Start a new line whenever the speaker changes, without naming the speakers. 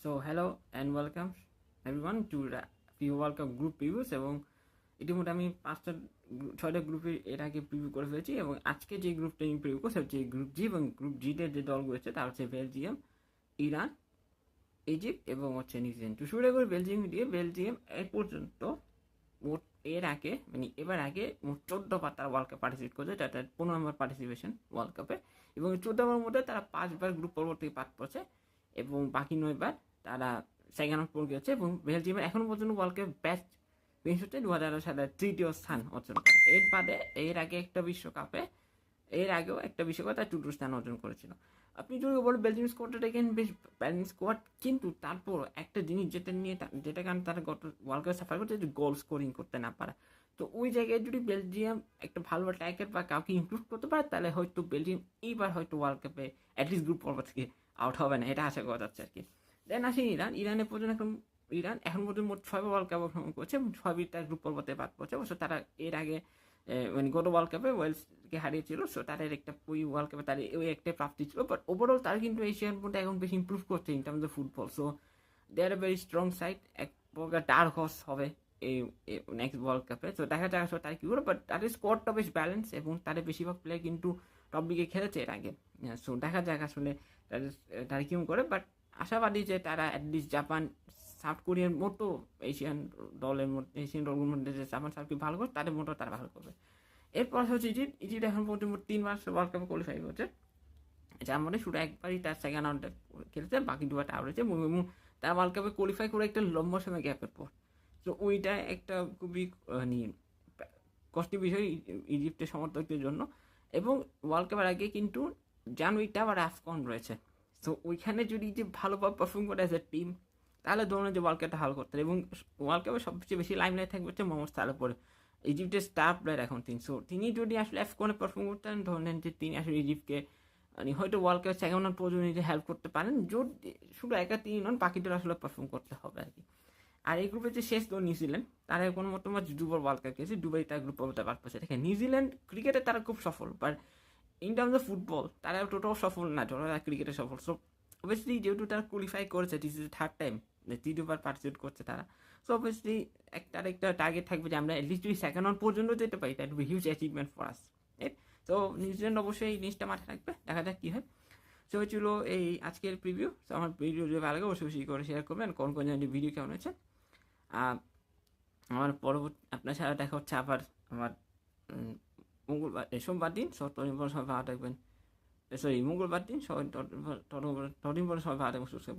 So hello and welcome everyone two preview world cup group previews. এবং ইতিমধ্যে আমি 6টা গ্রুপের এর আগে প্রিভিউ করে ফেলেছি, এবং আজকে যে গ্রুপটা আমি প্রিভিউ করছি হচ্ছে গ্রুপ জি। এবং গ্রুপ জিতে যে দলগুলো রয়েছে তার হচ্ছে বেলজিয়াম, ইরান, ইজিপ্ট এবং হচ্ছে নিউজিল্যান্ড। তো শুরু করে বেলজিয়াম দিয়ে। বেলজিয়াম এর পর্যন্ত মোট এর আগে মানে এবার আগে মোট 14বার তারা ওয়ার্ল্ড কাপ পার্টিসিপেট করছে, এটা 15 নম্বর পার্টিসিপেশন ওয়ার্ল্ড কাপে। এবং 14বার মধ্যে তারা 5বার গ্রুপ পর্ব থেকে পাস করছে এবং বাকি 9বার তারা সেকেন্ড রাউন্ড পর্বে গেছে। এবং বেলজিয়ামের এখনো পর্যন্ত ওয়ার্ল্ড কাপ ব্যাচ ফিনিশ হচ্ছে 2018 সালে তৃতীয় স্থান অর্জন করে। এর বাদে এর আগেও একটা বিশ্বকাপে তার চতুর্থ স্থান অর্জন করেছিল। আপনি যদি বলেন বেলজিয়াম স্কোয়াডটা দেখেন বেশ ব্যালেন্স স্কোয়াড, কিন্তু তারপর একটা জিনিস যেটা কারণে তারা গত ওয়ার্ল্ড কাপে সাফার করছে, যে গোল স্কোরিং করতে না পারা। তো ওই জায়গায় যদি বেলজিয়াম একটা ভালো অ্যাটাকার বা কাউকে ইমপ্রুভ করতে পারে, তাহলে হয়তো বেলজিয়াম এইবার হয়তো ওয়ার্ল্ড কাপে অ্যাটলিস্ট গ্রুপ পর্ব থেকে আউট হবে না, এটা আশা করা যাচ্ছে আর কি। দেন আসি ইরানের পর্যন্ত ইরান এখন পর্যন্ত মোট 6বার ওয়ার্ল্ড কাপ অংশগ্রহণ করছে এবং 6বার তার গ্রুপ পর্বতে বাদ পড়ছে। অবশ্য তারা এর আগে মানে গত ওয়ার্ল্ড কাপে ওয়েলসকে হারিয়েছিল, সো তাদের একটা ওই ওয়ার্ল্ড কাপে তাদের ওই একটা প্রাপ্তি ছিল। বাট ওভারঅল তারা কিন্তু এশিয়ান মধ্যে এখন বেশি ইম্প্রুভ করছে in terms of football. So they are a very strong side, এক প্রকার ডার্ক হর্স হবে এই নেক্সট ওয়ার্ল্ড কাপে। তো দেখা যাক আসলে তারা কী করে। বাট তাদের স্কোয়াডটা বেশ ব্যালেন্স এবং তাদের বেশিরভাগ প্লেয়ার কিন্তু টপ লিগে খেলেছে এর আগে। সো দেখা যাক আসলে তারা কী করে। বাট আশাবাদী যে তারা অ্যাটলিস্ট জাপান, সাউথ কোরিয়ার মতো এশিয়ান দলগুলোর মধ্যে যে জাপান সাউথ ভালো করে তাদের মতো তারা ভালো করবে। এরপর হচ্ছে ইজিপ্ট এখন পর্যন্ত 3বার ওয়ার্ল্ড কাপে কোয়ালিফাই করছে, যার মধ্যে শুধু একবারই তার সেকেন্ড রাউন্ডে খেলেছে, বাকি 2বার আউট হয়েছে। এবং তার ওয়ার্ল্ড কাপে কোয়ালিফাই করে একটা লম্বা সময় গ্যাপের পর। তো ওইটা একটা খুবই কষ্টের বিষয় ইজিপ্টের সমর্থকদের জন্য। এবং ওয়ার্ল্ড কাপের আগে কিন্তু জানুয়ারিতে আবার আফকন রয়েছে। তো ওইখানে যদি যে ভালোভাবে পারফর্ম করে অ্যাজ এ টিম, তাহলে ধরুন যে ওয়ার্ল্ড কাপটা ভালো করতে। এবং ওয়ার্ল্ড কাপে সবচেয়ে বেশি লাইমলাইট থাকবে হচ্ছে মোহাম্মদ সালাহ পরে, ইজিপ্টের স্টার প্লেয়ার এখন তিনি। সো তিনি যদি আসলে আফকনে পারফর্ম করতেন, ধরেন যে তিনি আসলে ইজিপ্টকে মানে হয়তো ওয়ার্ল্ড কাপে সেকেন্ড রাউন্ড পর্যন্ত নিজে হেল্প করতে পারেন। যদি শুধু একা তিনি নন, বাকিদের আসলে পারফর্ম করতে হবে আর কি। আর এই গ্রুপে যে শেষ দল নিউজিল্যান্ড, তারা কোনো মতো দুবার ওয়ার্ল্ড কাপ খেয়েছে, দুবাই তার গ্রুপ পর্বতে বাদ পড়ছে। দেখেন নিউজিল্যান্ড ক্রিকেটে তারা খুব সফল, but in terms of football তারা টোটাল সফল না, যতটা ক্রিকেটে সফল। সো অবভিয়াসলি যেহেতু তারা কোয়ালিফাই করেছে, দিস ইজ থার্ড টাইম তৃতীয়বার পার্টিসিপেট করছে তারা। সো অবভিয়াসলি একটা টার্গেট থাকবে যে আমরা অ্যাটলিস্ট যদি সেকেন্ড রাউন্ড পর্যন্ত যেতে পারি, that B huge achievement for us. তো নিউজিল্যান্ড অবশ্যই এই জিনিসটা মাথায় রাখবে, দেখা যাক কী হয়। সো ছিল এই আজকের প্রিভিউ। সো আমার ভিডিও যদি ভালো লাগে অবশ্যই বেশি করে শেয়ার করবেন, কোন জায়গায় ভিডিও কেমন হয়েছে। আমার পরবর্তী আপনার সাথে দেখা হচ্ছে আবার আমার মঙ্গলবার সোমবার দিন। সো ততদিন পরে সবাই ভালো থাকবেন। মঙ্গলবার দিন সবাই ততদিন পরে সবাই ভালো থাকবেন, সুস্থ থাকবেন।